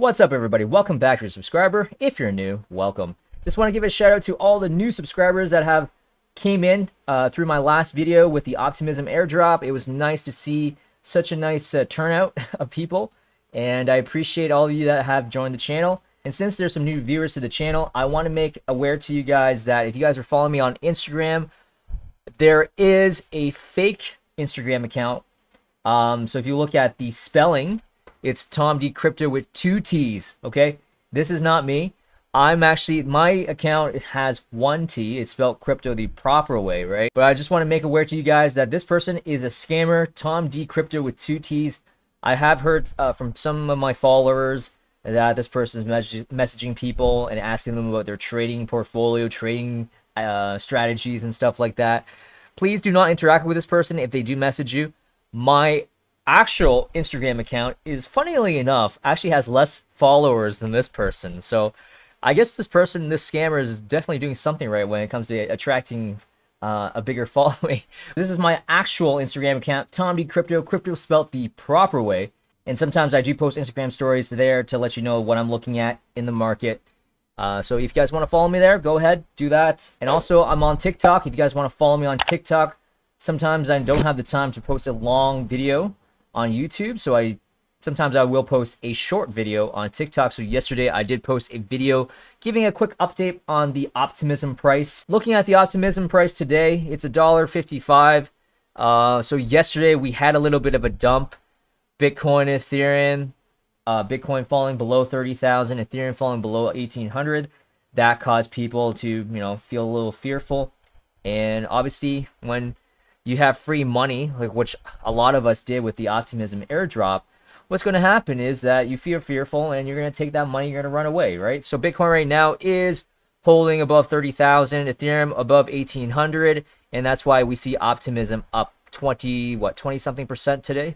What's up, everybody? Welcome back to your subscriber. If you're new, welcome. Just want to give a shout out to all the new subscribers that have came in through my last video with the Optimism Airdrop. It was nice to see such a nice turnout of people, and I appreciate all of you that have joined the channel. And since there's some new viewers to the channel, I want to make aware to you guys that if you guys are following me on Instagram, there is a fake Instagram account. So if you look at the spelling, it's Tom D Crypto with 2 T's, okay? This is not me. I'm actually, my account has 1 T. It's spelled crypto the proper way, right? But I just want to make aware to you guys that this person is a scammer, Tom D Crypto with 2 T's. I have heard from some of my followers that this person is messaging people and asking them about their trading portfolio, trading strategies and stuff like that. Please do not interact with this person if they do message you. My actual Instagram account is, funnily enough, actually has less followers than this person. So I guess this person, this scammer, is definitely doing something right when it comes to attracting a bigger following. This is my actual Instagram account, Tom D Crypto, crypto spelt the proper way. And sometimes I do post Instagram stories there to let you know what I'm looking at in the market. So if you guys want to follow me there, go ahead, do that. And also, I'm on TikTok. If you guys want to follow me on TikTok, sometimes I don't have the time to post a long video on YouTube, so sometimes I will post a short video on TikTok. So yesterday I did post a video giving a quick update on the Optimism price. Looking at the Optimism price today, it's $1.55. So yesterday we had a little bit of a dump. Bitcoin, Ethereum, Bitcoin falling below 30,000, Ethereum falling below 1,800. That caused people to, feel a little fearful. And obviously, when you have free money, like which a lot of us did with the Optimism Airdrop, what's going to happen is that you feel fearful and you're going to take that money, you're going to run away, right? So Bitcoin right now is holding above 30,000, Ethereum above 1,800, and that's why we see Optimism up 20-something% today.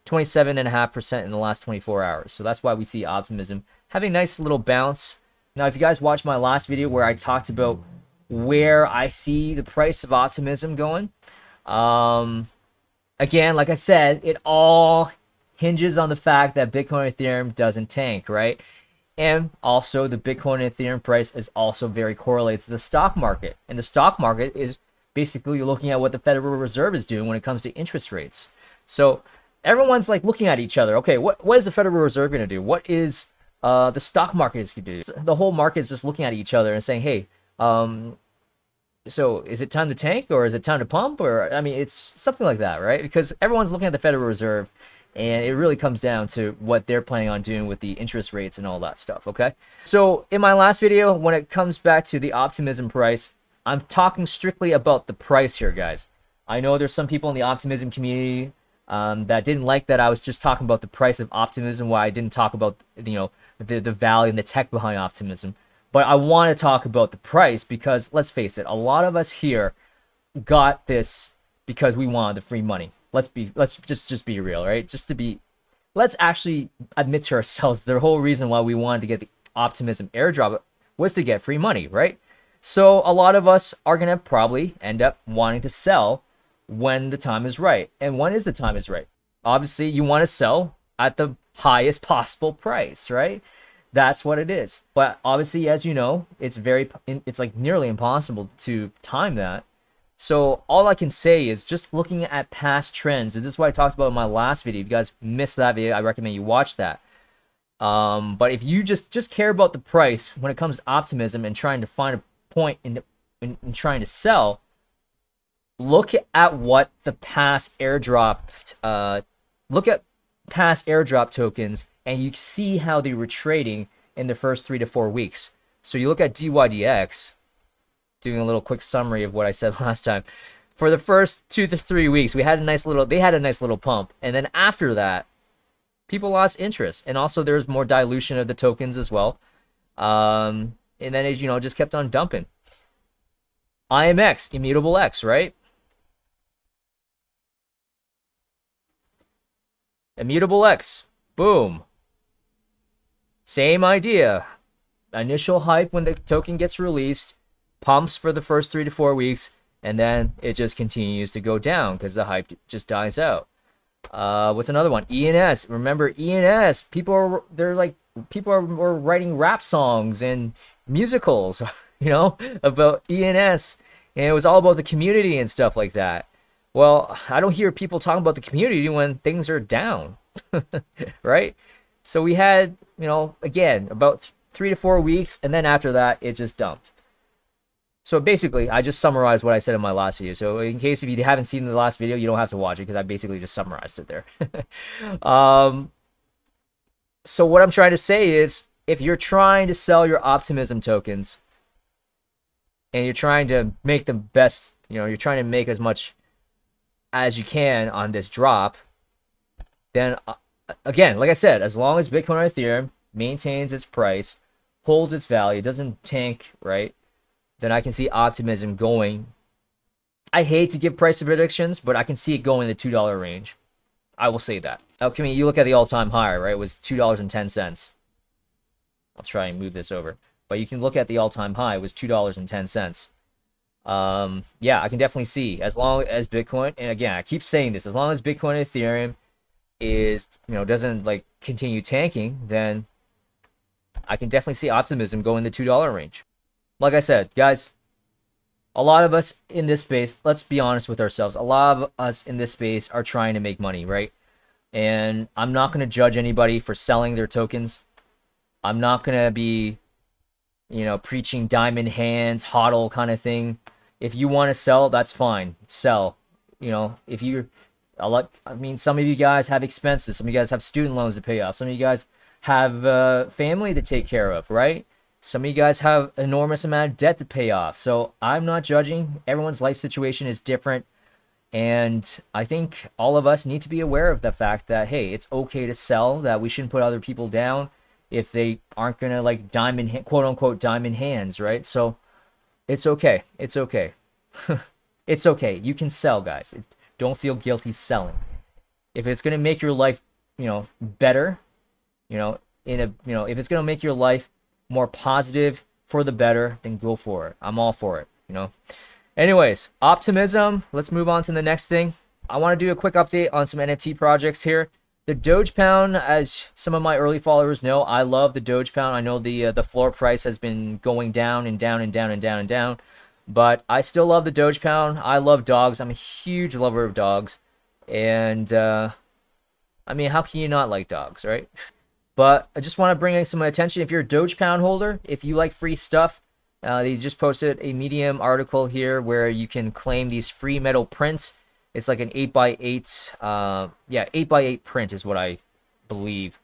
27.5% in the last 24 hours. So that's why we see Optimism having a nice little bounce. Now, if you guys watched my last video where I talked about where I see the price of Optimism going, again, like I said, it all hinges on the fact that Bitcoin and Ethereum doesn't tank, right? And also the Bitcoin and Ethereum price is also very correlated to the stock market. And the stock market is basically looking at what the Federal Reserve is doing when it comes to interest rates. So everyone's like looking at each other. Okay, what is the Federal Reserve going to do? What is the stock market is going to do? The whole market is just looking at each other and saying, hey, so is it time to tank or is it time to pump? Or, I mean, it's something like that, right? Because everyone's looking at the Federal Reserve, and it really comes down to what they're planning on doing with the interest rates and all that stuff, okay? So in my last video, when it comes back to the Optimism price, I'm talking strictly about the price here, guys. I know there's some people in the Optimism community that didn't like that I was just talking about the price of Optimism, why I didn't talk about, the value and the tech behind Optimism. But I want to talk about the price because, let's face it, a lot of us here got this because we wanted the free money. Let's just be real, right? Let's actually admit to ourselves the whole reason why we wanted to get the Optimism Airdrop was to get free money, right? So a lot of us are going to probably end up wanting to sell when the time is right. And when is the time is right? Obviously, you want to sell at the highest possible price, right? That's what it is. But obviously, as you know, it's like nearly impossible to time that. So all I can say is just looking at past trends, and this is what I talked about in my last video. If you guys missed that video, I recommend you watch that. But if you just care about the price when it comes to Optimism and trying to find a point in trying to sell, look at what the past airdrop, look at past airdrop tokens, and you see how they were trading in the first 3 to 4 weeks. So you look at DYDX, doing a little quick summary of what I said last time. For the first 2 to 3 weeks, they had a nice little pump, and then after that, people lost interest, and also there's more dilution of the tokens as well. And then it, just kept on dumping. IMX, Immutable X, right? Immutable X, boom. Same idea. Initial hype when the token gets released, pumps for the first 3 to 4 weeks, and then it just continues to go down because the hype just dies out. What's another one? ENS. Remember ENS? People were writing rap songs and musicals, about ENS, and it was all about the community and stuff like that. Well, I don't hear people talking about the community when things are down, right? So we had, again, about 3 to 4 weeks, and then after that, it just dumped. So basically, I just summarized what I said in my last video. So in case if you haven't seen the last video, you don't have to watch it because I basically just summarized it there. So what I'm trying to say is, if you're trying to sell your Optimism tokens and you're trying to make the best, you're trying to make as much as you can on this drop, then again, like I said, as long as Bitcoin or Ethereum maintains its price, holds its value, doesn't tank, right? Then I can see Optimism going. I hate to give price predictions, but I can see it going in the $2 range. I will say that. Okay, you look at the all-time high, right? It was $2.10. I'll try and move this over. But you can look at the all-time high. It was $2.10. Yeah, I can definitely see, as long as Bitcoin, and again, I keep saying this, as long as Bitcoin and Ethereum is, doesn't like continue tanking, then I can definitely see Optimism go in the $2 range. Like I said, guys, a lot of us in this space, let's be honest with ourselves, a lot of us in this space are trying to make money, right? And I'm not going to judge anybody for selling their tokens. I'm not going to be, preaching diamond hands, hodl kind of thing. If you want to sell, that's fine. Sell. If you, some of you guys have expenses. Some of you guys have student loans to pay off. Some of you guys have family to take care of, right? Some of you guys have enormous amount of debt to pay off. So I'm not judging. Everyone's life situation is different. And I think all of us need to be aware of the fact that, hey, it's okay to sell, that we shouldn't put other people down if they aren't going to like quote unquote diamond hands, right? So it's okay. It's okay. It's okay. You can sell, guys. Don't feel guilty selling. If it's going to make your life, better, if it's going to make your life more positive for the better, then go for it. I'm all for it, Anyways, Optimism. Let's move on to the next thing. I want to do a quick update on some NFT projects here. The Doge Pound, as some of my early followers know, I love the Doge Pound. I know the floor price has been going down and down and down and down and down, but I still love the Doge Pound. I love dogs. I'm a huge lover of dogs, and how can you not like dogs, right? But I just want to bring in some attention. If you're a Doge Pound holder, if you like free stuff, they just posted a Medium article here where you can claim these free metal prints. It's like an 8x8, 8x8 print is what I believe.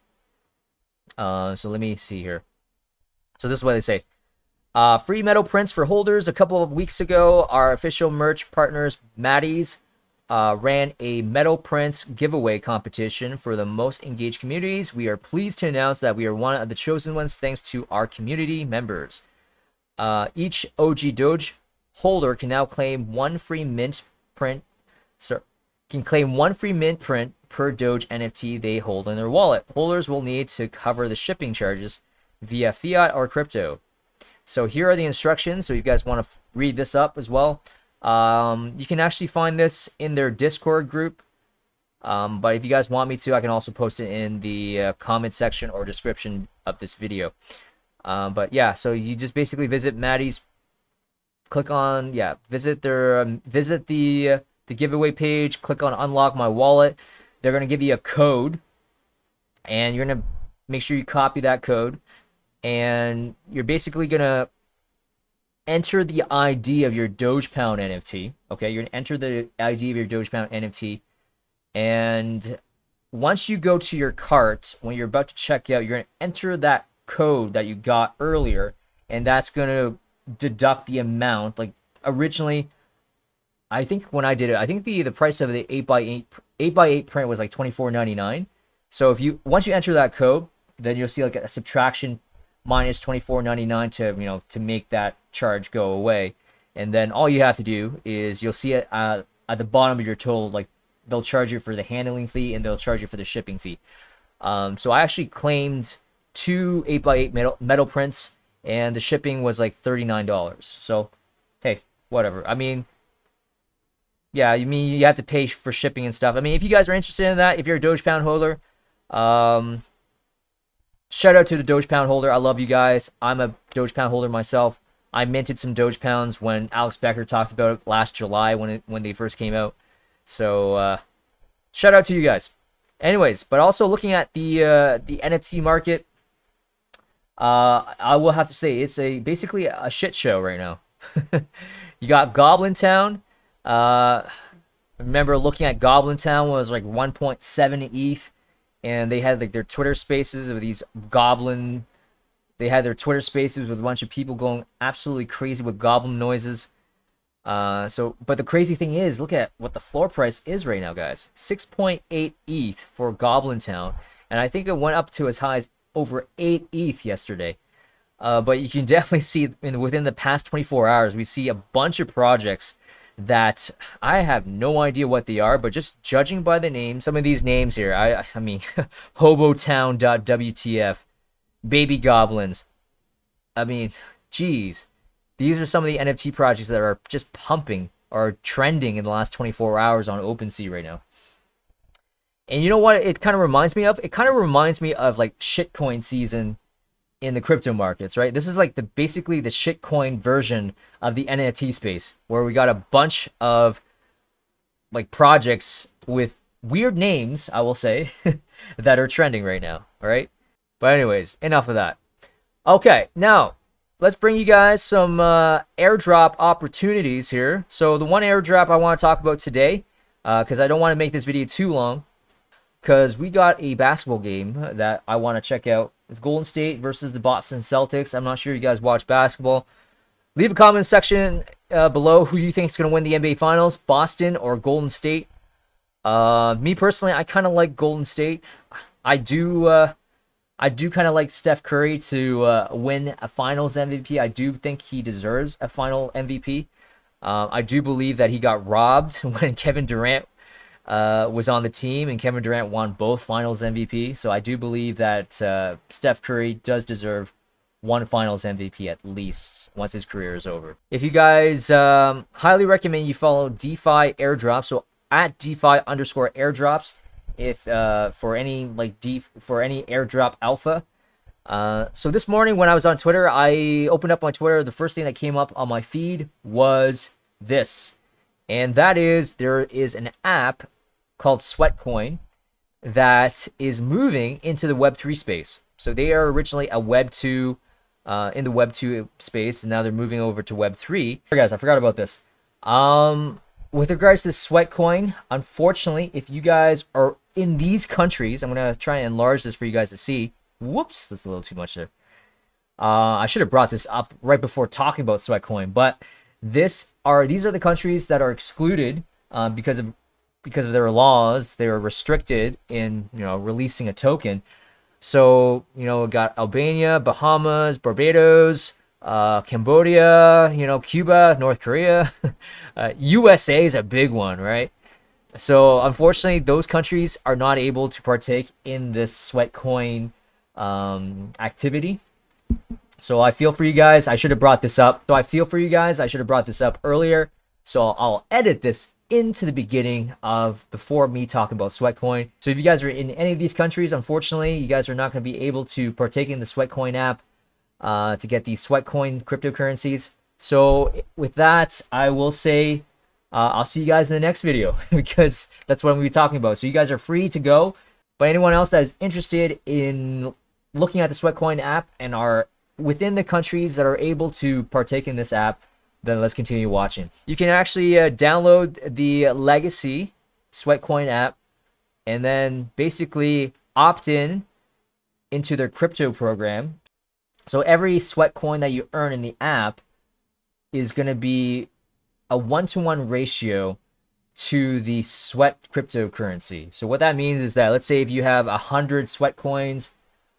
So let me see here. So this is what they say. Free metal prints for holders. A couple of weeks ago, our official merch partners, Maddie's, ran a metal prints giveaway competition for the most engaged communities. We are pleased to announce that we are one of the chosen ones thanks to our community members. Each OG Doge holder can now claim one free mint print per Doge NFT they hold in their wallet. Holders will need to cover the shipping charges via fiat or crypto. So here are the instructions. So if you guys want to read this up as well, you can actually find this in their Discord group. But if you guys want me to, I can also post it in the comment section or description of this video. But yeah, so you just basically visit Maddie's, visit the giveaway page, click on unlock my wallet. They're going to give you a code, and you're going to make sure you copy that code, and you're basically going to enter the ID of your Doge Pound NFT. Okay, you're going to enter the ID of your Doge Pound NFT, and once you go to your cart, when you're about to check out, you're going to enter that code that you got earlier, and that's going to deduct the amount. Like originally, I think when I did it, I think the price of the 8x8 print was like $24.99. So if once you enter that code, then you'll see like a subtraction minus $24.99 to make that charge go away. And then all you have to do is you'll see it at the bottom of your total, like they'll charge you for the handling fee and they'll charge you for the shipping fee. So I actually claimed 2 8x8 metal prints, and the shipping was like $39. So hey, whatever. I mean, Yeah, you mean you have to pay for shipping and stuff. I mean, if you guys are interested in that, if you're a Doge Pound holder, um, shout out to the Doge Pound holder. I love you guys. I'm a Doge Pound holder myself. I minted some Doge Pounds when Alex Becker talked about it last July when they first came out. So shout out to you guys. Anyways, but also looking at the NFT market, I will have to say it's basically a shit show right now. You got Goblin Town. Remember looking at Goblin Town was like 1.7 ETH, and they had like their Twitter Spaces of these Goblin. They had their Twitter Spaces with a bunch of people going absolutely crazy with goblin noises. But the crazy thing is, look at what the floor price is right now, guys. 6.8 ETH for Goblin Town, and I think it went up to as high as over 8 ETH yesterday. But you can definitely see within the past 24 hours, we see a bunch of projects that I have no idea what they are, but just judging by the names, some of these names here, I mean, Hobotown.wtf, Baby Goblins. I mean, geez. These are some of the NFT projects that are just pumping or trending in the last 24 hours on OpenSea right now. And you know what it kind of reminds me of? It kind of reminds me of like shitcoin season in the crypto markets, right? This is like basically the shitcoin version of the NFT space, where we got a bunch of like projects with weird names, I will say, that are trending right now, all right? But anyways, enough of that. Okay, now let's bring you guys some airdrop opportunities here. So the one airdrop I want to talk about today, because I don't want to make this video too long, because we got a basketball game that I want to check out. It's Golden State versus the Boston Celtics. I'm not sure you guys watch basketball. Leave a comment section below who you think is going to win the NBA Finals, Boston or Golden State. Me personally, I kind of like Golden State. I do kind of like Steph Curry to win a Finals MVP. I do think he deserves a Final MVP. I do believe that he got robbed when Kevin Durant was on the team, and Kevin Durant won both Finals MVP. So I do believe that Steph Curry does deserve one Finals MVP at least once his career is over. If you guys, highly recommend you follow DeFi Airdrop. So at DeFi_airdrops, if for any airdrop alpha. So this morning when I was on Twitter, I opened up my Twitter. The first thing that came up on my feed was this, and that is there is an app called Sweatcoin that is moving into the Web3 space. So they are originally a Web2 in the Web2 space, and now they're moving over to Web3. Guys, I forgot about this. With regards to Sweatcoin, unfortunately, if you guys are in these countries, I'm going to try and enlarge this for you guys to see. Whoops, that's a little too much there. I should have brought this up right before talking about Sweatcoin, but these are the countries that are excluded because of their laws. They are restricted in releasing a token. So we got Albania, Bahamas, Barbados, Cambodia, Cuba, North Korea. USA is a big one, right? So unfortunately, those countries are not able to partake in this Sweatcoin activity. So I feel for you guys. I should have brought this up. Earlier. So I'll edit this into the beginning before me talking about Sweatcoin. So if you guys are in any of these countries, unfortunately, you guys are not going to be able to partake in the Sweatcoin app to get these Sweatcoin cryptocurrencies. So with that, I will say I'll see you guys in the next video because that's what I'm going to be talking about. So you guys are free to go. But anyone else that is interested in looking at the Sweatcoin app and are within the countries that are able to partake in this app, then let's continue watching. You can actually download the Legacy Sweatcoin app and then basically opt into their crypto program. So every Sweatcoin that you earn in the app is going to be a 1-to-1 ratio to the Sweat cryptocurrency. So what that means is that, let's say if you have 100 Sweatcoins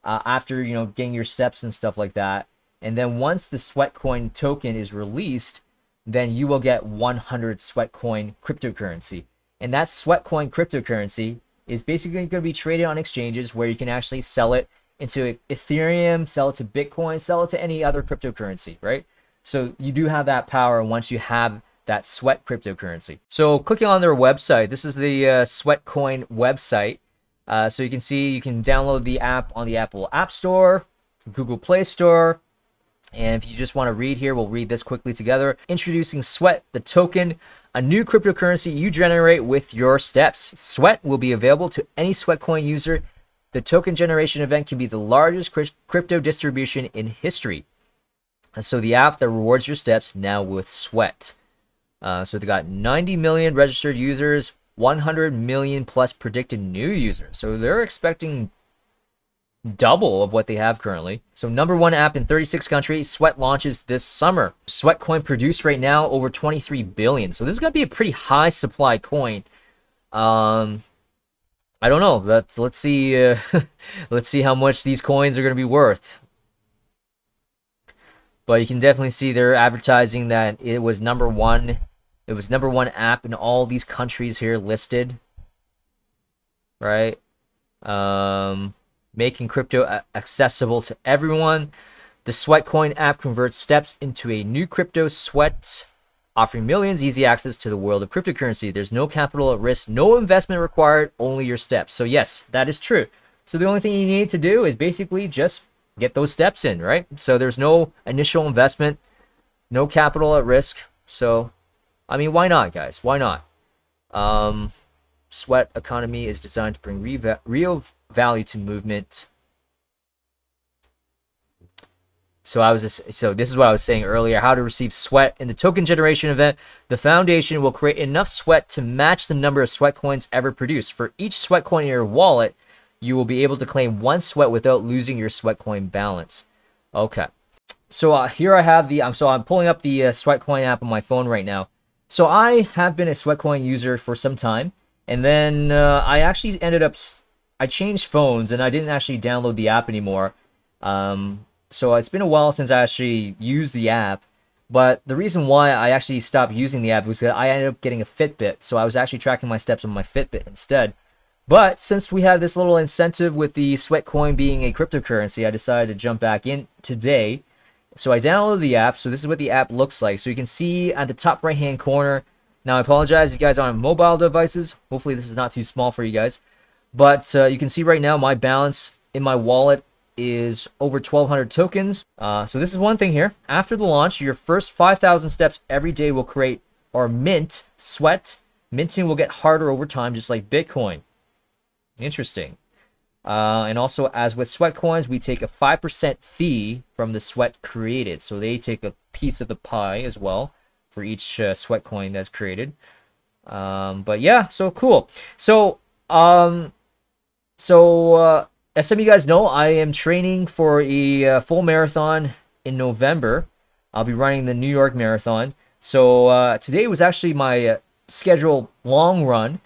after getting your steps and stuff like that, and then once the Sweatcoin token is released, then you will get 100 Sweatcoin cryptocurrency. And that Sweatcoin cryptocurrency is basically going to be traded on exchanges where you can actually sell it into Ethereum, sell it to Bitcoin, sell it to any other cryptocurrency, right? So you do have that power once you have that Sweat cryptocurrency. So clicking on their website, this is the Sweatcoin website. So you can see you can download the app on the Apple App Store, Google Play Store. And if you just want to read here, we'll read this quickly together. Introducing Sweat, the token, a new cryptocurrency you generate with your steps. Sweat will be available to any Sweatcoin user. The token generation event can be the largest crypto distribution in history. So the app that rewards your steps now with Sweat. So they got 90 million registered users, 100 million plus predicted new users. So they're expecting double of what they have currently. So #1 app in 36 countries. Sweat launches this summer. Sweatcoin produced right now over 23 billion. So this is going to be a pretty high supply coin. I don't know. Let's see. Let's see how much these coins are going to be worth. But you can definitely see they're advertising that it was #1. It was #1 app in all these countries here listed. Right. Making crypto accessible to everyone. The Sweatcoin app converts steps into a new crypto Sweat, offering millions easy access to the world of cryptocurrency. There's no capital at risk, no investment required, only your steps. So yes, that is true. So the only thing you need to do is basically just get those steps in, right? So there's no initial investment, no capital at risk. So, I mean, why not, guys? Why not? Sweat economy is designed to bring real value to movement. So this is what I was saying earlier, how to receive Sweat. In the token generation event, the foundation will create enough Sweat to match the number of Sweat coins ever produced. For each Sweat coin in your wallet, you will be able to claim 1 Sweat without losing your Sweat coin balance. Okay. So here I have I'm pulling up the Sweatcoin app on my phone right now. So I have been a Sweatcoin user for some time, and then I actually ended up, I changed phones and I didn't actually download the app anymore. So it's been a while since I actually used the app, but the reason why I actually stopped using the app was that I ended up getting a Fitbit, so I was actually tracking my steps on my Fitbit instead. But since we have this little incentive with the Sweatcoin being a cryptocurrency, I decided to jump back in today. So I downloaded the app, so this is what the app looks like. So you can see at the top right-hand corner, now I apologize if you guys are on mobile devices, hopefully this is not too small for you guys, but you can see right now my balance in my wallet is over 1,200 tokens. So this is one thing here. After the launch, your first 5,000 steps every day will create or mint Sweat. Minting will get harder over time, just like Bitcoin. Interesting. And also, as with Sweat coins, we take a 5% fee from the Sweat created. So they take a piece of the pie as well for each Sweat coin that's created. But yeah, so cool. So, as some of you guys know, I am training for a full marathon in November. I'll be running the New York Marathon. So today was actually my scheduled long run.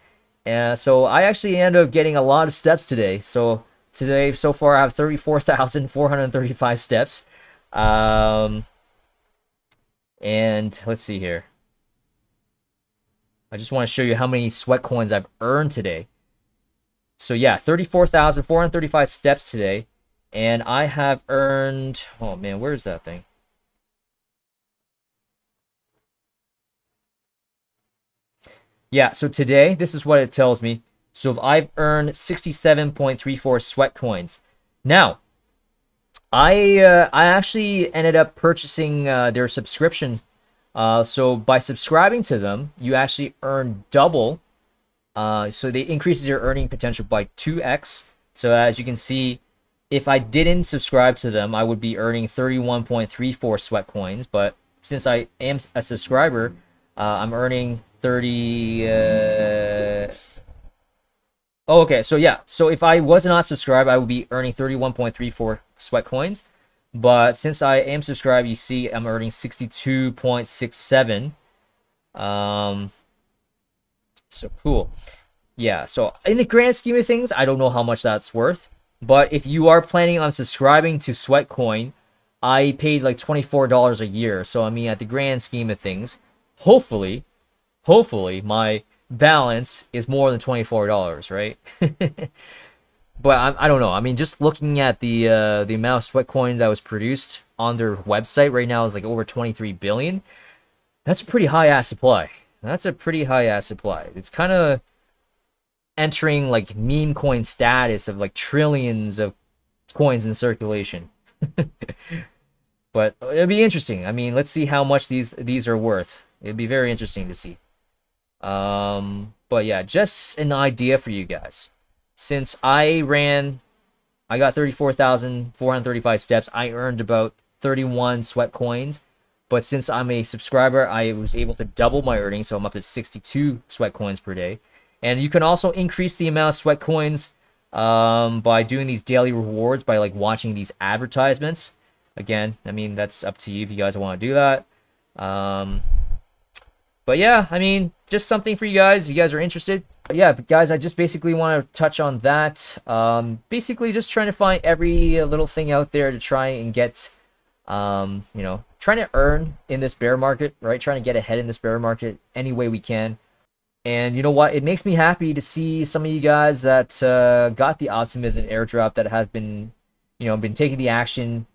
So I actually ended up getting a lot of steps today. So today, so far, I have 34,435 steps. And let's see here. I just want to show you how many Sweat coins I've earned today. So yeah, 34,435 steps today, and I have earned, oh man, where's that thing? Yeah, so today, this is what it tells me. So if I've earned 67.34 Sweat coins. Now, I actually ended up purchasing their subscriptions. So by subscribing to them, you actually earn double. So they increases your earning potential by 2x. So as you can see, if I didn't subscribe to them, I would be earning 31.34 Sweat coins. But since I am a subscriber, I'm earning 30. Oh, okay. So yeah. So if I was not subscribed, I would be earning 31.34 Sweat coins. But since I am subscribed, you see I'm earning 62.67. So cool. Yeah, so in the grand scheme of things, I don't know how much that's worth. But if you are planning on subscribing to Sweatcoin, I paid like $24 a year. So I mean, at the grand scheme of things, hopefully my balance is more than $24, right? But I don't know. I mean, just looking at the amount of Sweatcoin that was produced on their website right now is like over 23 billion. That's a pretty high ass supply. That's a pretty high ass supply. It's kind of entering like meme coin status of like trillions of coins in circulation. But it'll be interesting. I mean, let's see how much these are worth. It'd be very interesting to see. But yeah, just an idea for you guys. Since I got 34,435 steps. I earned about 31 sweat coins. But since I'm a subscriber, I was able to double my earnings, so I'm up to 62 sweat coins per day. And you can also increase the amount of sweat coins by doing these daily rewards, by like watching these advertisements. Again, I mean, that's up to you if you guys want to do that. But yeah, I mean, just something for you guys if you guys are interested. But yeah, but guys, I just basically want to touch on that. Basically just trying to find every little thing out there to try and get, you know, trying to earn in this bear market, right? Trying to get ahead in this bear market any way we can. And you know what? It makes me happy to see some of you guys that got the Optimism Airdrop, that have been, you know, been taking the action,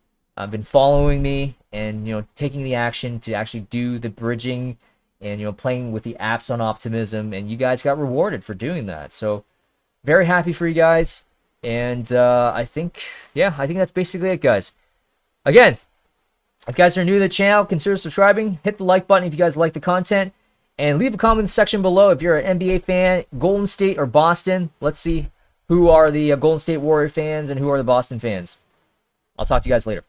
been following me, and, you know, taking the action to actually do the bridging and, you know, playing with the apps on Optimism, and you guys got rewarded for doing that. So very happy for you guys. And I think that's basically it, guys. Again, if you guys are new to the channel, consider subscribing. Hit the like button if you guys like the content. And leave a comment section below if you're an NBA fan, Golden State or Boston. Let's see who are the Golden State Warrior fans and who are the Boston fans. I'll talk to you guys later.